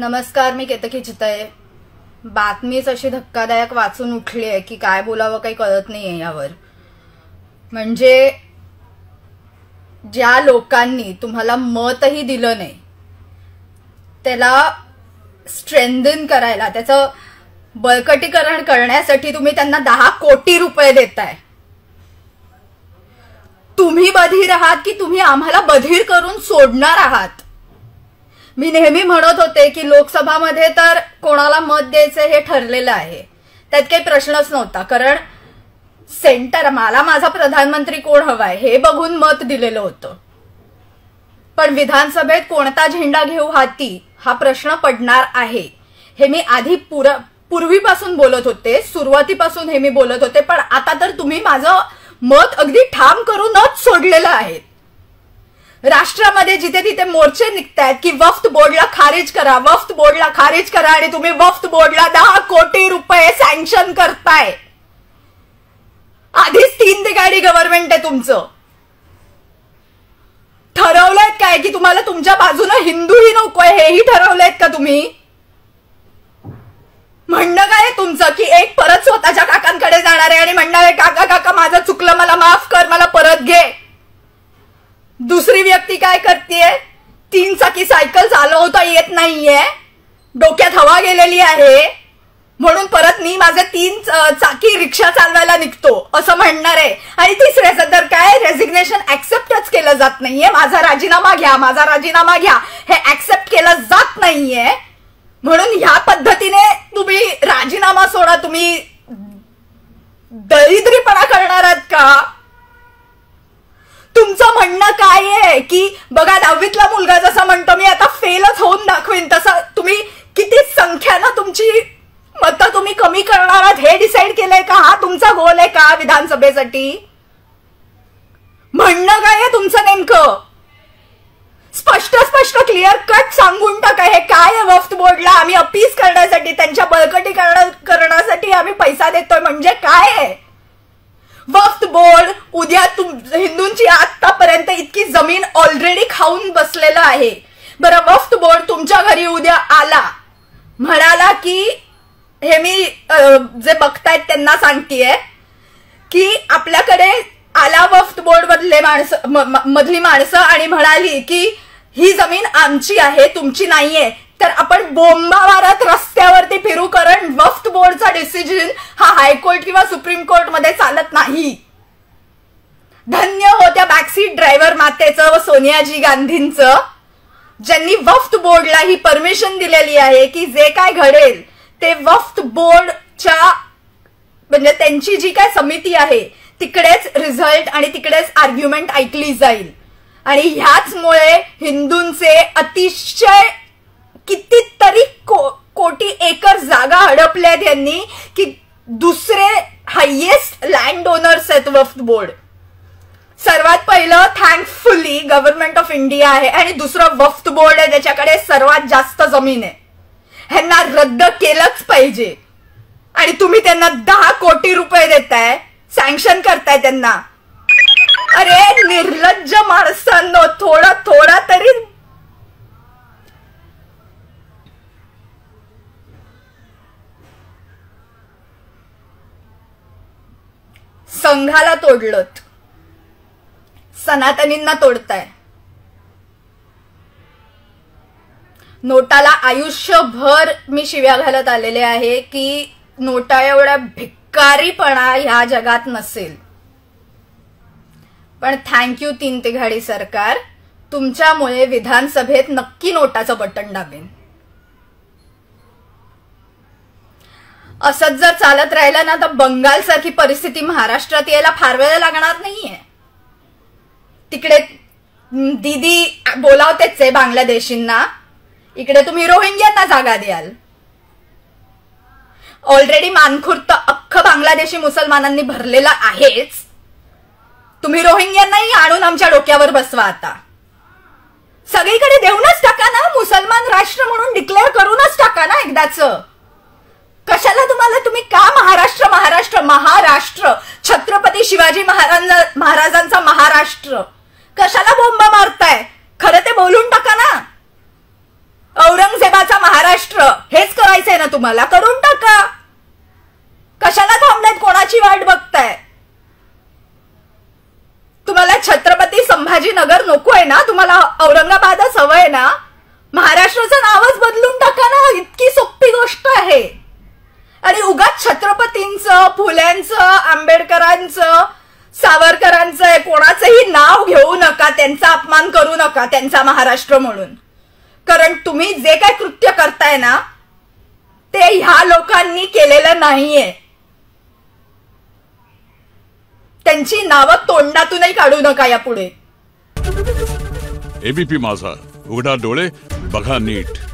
नमस्कार, मी केतकी चितळे. बातमीच अशी धक्कादायक वाचून उठली आहे की काय बोलावं काही कळत नाहीये यावर. म्हणजे ज्या लोकांनी तुम्हाला मतही दिलं नाही त्याला स्ट्रेंथन करायला, त्याचं बळकटीकरण करण्यासाठी तुम्ही त्यांना 10 कोटी रुपये देताय. तुम्ही बधीर आहात की तुम्ही आम्हाला बधीर करून सोडणार आहात? मी नेहमी म्हणत होते की लोकसभामध्ये तर कोणाला मत द्यायचं हे ठरलेलं आहे, त्यात काही प्रश्नच नव्हता. कारण सेंटर मला माझा प्रधानमंत्री कोण हवाय हे बघून मत दिलेलं होतं. पण विधानसभेत कोणता झेंडा घेऊ हाती हा प्रश्न पडणार आहे हे मी आधी पूर्वीपासून बोलत होते, सुरुवातीपासून हे मी बोलत होते. पण आता तर तुम्ही माझं मत अगदी ठाम करूनच सोडलेलं आहे. राष्ट्रामध्ये जिथे तिथे मोर्चे निघतायत की वक्फ बोर्डला खारिज करा, वक्फ बोर्डला खारिज करा, आणि तुम्ही वक्फ बोर्डला 10 कोटी रुपये सँक्शन करताय. आधीच 3 तिगाडी गव्हर्नमेंट आहे तुमचं. ठरवलंय काय की तुम्हाला तुमच्या बाजूने हिंदूही नकोय हेही ठरवलंय का तुम्ही? म्हणणं काय तुमचं की एक परत स्वतःच्या काकांकडे जाणार आहे आणि म्हणणार आहे काका काका माझं चुकलं, मला माफ कर, मला परत घे. दुसरी व्यक्ती काय करतेय? 3 चाकी सायकल चालवता येत नाहीये, डोक्यात हवा गेलेली आहे म्हणून परत मी माझे 3 चाकी रिक्षा चालवायला निघतो असं म्हणणार आहे. आणि तिसऱ्याचं तर काय, रेझिग्नेशन ऍक्सेप्टच केलं जात नाहीये. माझा राजीनामा घ्या, माझा राजीनामा घ्या हे ऍक्सेप्ट केलं जात नाहीये म्हणून ह्या पद्धतीने तुम्ही राजीनामा सोडा. तुम्ही दरिद्रीपणा करणार आहात का? तुमचं म्हणणं काय आहे की बघा 10वीतला मुलगा जसा म्हणतो मी आता फेलच होऊन दाखवीन, तसं तुम्ही किती संख्यानं तुमची मतं तुम्ही कमी करणार आहात हे डिसाईड केलंय का? हा तुमचा गोल आहे का विधानसभेसाठी? म्हणणं काय आहे तुमचं नेमकं? स्पष्ट क्लिअर कट सांगून टाका हे काय आहे. वक्फ बोर्डला आम्ही अपील करण्यासाठी, त्यांच्या बळकटीकरण करण्यासाठी आम्ही पैसा देतोय म्हणजे काय आहे? वक्फ बोर्ड उद्या हिंदूंची आतापर्यंत इतकी जमीन ऑलरेडी खाऊन बसलेलं आहे. बरं, वक्फ बोर्ड तुमच्या घरी उद्या आला, म्हणाला की हे मी जे बघतायत त्यांना सांगतेय की आपल्याकडे आला वक्फ बोर्ड मधली माणसं आणि म्हणाली की ही जमीन आमची आहे तुमची नाहीये, तर आपण बोंबा मारत रस्त्यावरती फिरू. कारण वक्फ बोर्डचा डिसिजन हा हायकोर्ट किंवा सुप्रीम कोर्ट मध्ये चालत नाही. धन्य होत्या बॅकसीट ड्रायव्हर मातेचं व सोनियाजी गांधींचं, ज्यांनी वक्फ बोर्डला ही परमिशन दिलेली आहे की जे काय घडेल ते वक्फ बोर्डच्या म्हणजे त्यांची जी काय समिती आहे तिकडेच रिझल्ट आणि तिकडेच आर्ग्युमेंट ऐकली जाईल. आणि ह्याचमुळे हिंदूंचे अतिशय कितीतरी कोटी एकर जागा हडपल्यात यांनी की दुसरे हायेस्ट लँड ओनर्स आहेत वक्फ बोर्ड. सर्वात पहिलं थँकफुली गव्हर्नमेंट ऑफ इंडिया आहे आणि दुसरं वक्फ बोर्ड आहे ज्याच्याकडे सर्वात जास्त जमीन आहे. ह्यांना रद्द केलंच पाहिजे. आणि तुम्ही त्यांना 10 कोटी रुपये देताय, सँक्शन करताय त्यांना. अरे निर्लज्ज माणसांनो, थोडा तरी संघाला तोडलत, सनातनींना तोडताय. नोटाला आयुष्यभर मी शिव्या घालत आलेले आहे की नोटा एवढा भिकारीपणा ह्या जगात नसेल. पण थँक्यू 3 तिघाडी सरकार, तुमच्यामुळे विधानसभेत नक्की नोटाचं बटन दाबेन. असंच जर चालत राहिलं ना तर बंगाल सारखी परिस्थिती महाराष्ट्रात यायला फार वेळ लागणार नाहीये. तिकडे दीदी बोलावतेच आहे बांगलादेशींना, इकडे तुम्ही रोहिंग्यांना जागा द्याल. ऑलरेडी मानखुर्द अख्खं बांगलादेशी मुसलमानांनी भरलेला आहेच, तुम्ही रोहिंग्यांनाही आणून आमच्या डोक्यावर बसवा. आता सगळीकडे देऊनच टाका ना, मुसलमान राष्ट्र म्हणून डिक्लेअर करूनच टाका ना एकदाच. कशाला तुम्ही का महाराष्ट्र छत्रपती शिवाजी महाराजांचा महाराष्ट्र कशाला बोंबा मारताय? खरं ते बोलून टाका ना. औरंगजेबाचा महाराष्ट्र ना तुम्हाला, करून टाका. कशाला थांबलेत, कोणाची वाट बघताय? तुम्हाला छत्रपती संभाजीनगर नको आहे ना, तुम्हाला औरंगाबादच हवंय ना, महाराष्ट्राचं नावच बदलून टाका ना. इतकी सोपी गोष्ट आहे. आणि उगाच छत्रपतींचं, फुल्यांचं, आंबेडकरांचं, सावरकरांचं कोणाचंही नाव घेऊ नका, त्यांचा अपमान करू नका त्यांचा महाराष्ट्र म्हणून. कारण तुम्ही जे काय कृत्य करताय ना ते ह्या लोकांनी केलेलं नाहीये. त्यांची नावं तोंडातूनही काढू नका यापुढे. एबीपी माझा, उघडा डोळे बघा नीट.